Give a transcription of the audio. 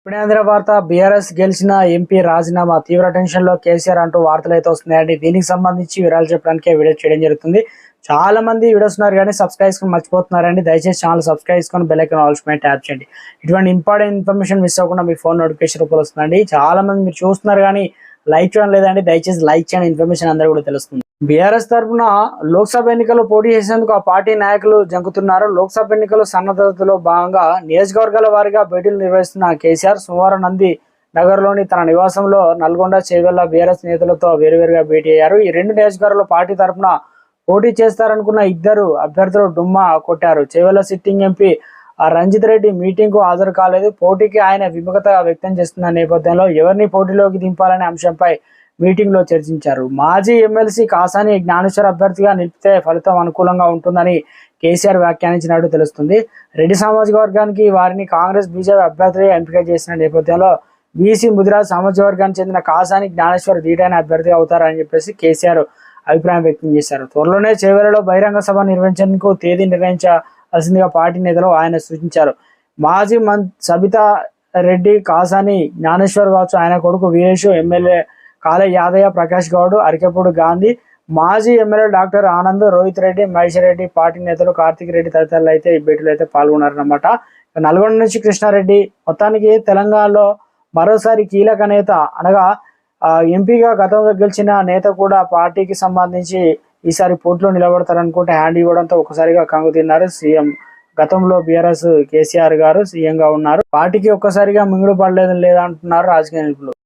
ఇప్పుడే అందిన వార్త బీఆర్ఎస్ గెలిచిన ఎంపీ రాజీనామా తీవ్ర టెన్షన్ లో కేసీఆర్ అంటూ వార్తలు అయితే వస్తున్నాయండి. దీనికి సంబంధించి వివరాలు చెప్పడానికి వీడియో చేయడం జరుగుతుంది. చాలా మంది వీడియోస్ ఉన్నారు కానీ సబ్స్క్రైబ్ చేసుకొని మర్చిపోతున్నారండి. దయచేసి ఛానల్ సబ్స్క్రైబ్ చేసుకొని బెల్ ఐకాన్ ఆల్ పైన ట్యాప్ చేయండి. ఇటువంటి ఇంపార్టెంట్ ఇన్ఫర్మేషన్ మిస్ అవ్వకుండా మీ ఫోన్ నోటిఫికేషన్ రూపంలో వస్తుందండి. చాలా మంది మీరు చూస్తున్నారు కానీ లైక్ చేయడం లేదండి. దయచేసి లైక్ చేయండి, ఇన్ఫర్మేషన్ అందరూ కూడా తెలుస్తుంది. బీఆర్ఎస్ తరఫున లోక్సభ ఎన్నికల్లో పోటీ చేసేందుకు ఆ పార్టీ నాయకులు జంకుతున్నారు. లోక్సభ ఎన్నికల సన్నద్ధతలో భాగంగా నియోజకవర్గాల వారీగా భేటీలు నిర్వహిస్తున్న కేసీఆర్ సోమవారం నంది నగర్లోని తన నివాసంలో నల్గొండ చేవెళ్ల బీఆర్ఎస్ నేతలతో వేరువేరుగా భేటీ అయ్యారు. ఈ రెండు నియోజకవర్గాల పార్టీ తరఫున పోటీ చేస్తారనుకున్న ఇద్దరు అభ్యర్థులు డుమ్మా కొట్టారు. Chevella sitting MP Ranjith Reddy meeting కు హాజరు కాలేదు. పోటీకి ఆయన విముఖత వ్యక్తం చేస్తున్న నేపథ్యంలో ఎవరిని పోటీలోకి దింపాలనే అంశంపై మీటింగ్ లో చర్చించారు. మాజీ ఎమ్మెల్సీ కాసాని జ్ఞానేశ్వర్ అభ్యర్థిగా నిలిపితే ఫలితం అనుకూలంగా ఉంటుందని కేసీఆర్ వ్యాఖ్యానించినట్టు తెలుస్తుంది. రెడ్డి సామాజిక వర్గానికి వారిని కాంగ్రెస్ బీజేపీ అభ్యర్థిగా ఎంపిక చేసిన నేపథ్యంలో బీసీ ముదిరాజ్ సామాజిక వర్గానికి చెందిన కాసాని జ్ఞానేశ్వర్ ధీటైన అభ్యర్థిగా అవుతారని చెప్పేసి కేసీఆర్ అభిప్రాయం వ్యక్తం చేశారు. త్వరలోనే చేవెళ్లలో బహిరంగ సభ నిర్వహించేందుకు తేదీ నిర్ణయించాల్సిందిగా పార్టీ నేతలు ఆయన సూచించారు. మాజీ సబితా రెడ్డి, కాసాని జ్ఞానేశ్వర్ కావచ్చు, ఆయన కొడుకు వీరేష్, ఎమ్మెల్యే కాళే యాదయ్య, ప్రకాష్ గౌడ్, అరికెప్పుడు గాంధీ, మాజీ MLA doctor Anand, Rohit Reddy, Mahesh Reddy, party నేతలు కార్తిక్ రెడ్డి తదితరులు అయితే ఈ భేటీలో అయితే పాల్గొన్నారన్నమాట. నల్గొండ నుంచి కృష్ణారెడ్డి మొత్తానికి తెలంగాణలో మరోసారి కీలక నేత అనగా ఎంపీగా గతంలో గెలిచిన నేత కూడా పార్టీకి సంబంధించి ఈసారి పోటీలో నిలబడతారనుకుంటే హ్యాండ్ ఇవ్వడంతో ఒకసారిగా కంగు తిన్నారు సీఎం. గతంలో బీఆర్ఎస్ కేసీఆర్ గారు సీఎం గా ఉన్నారు. పార్టీకి ఒక్కసారిగా మింగుడు పడలేదు లేదా అంటున్నారు రాజకీయ నిపుణులు.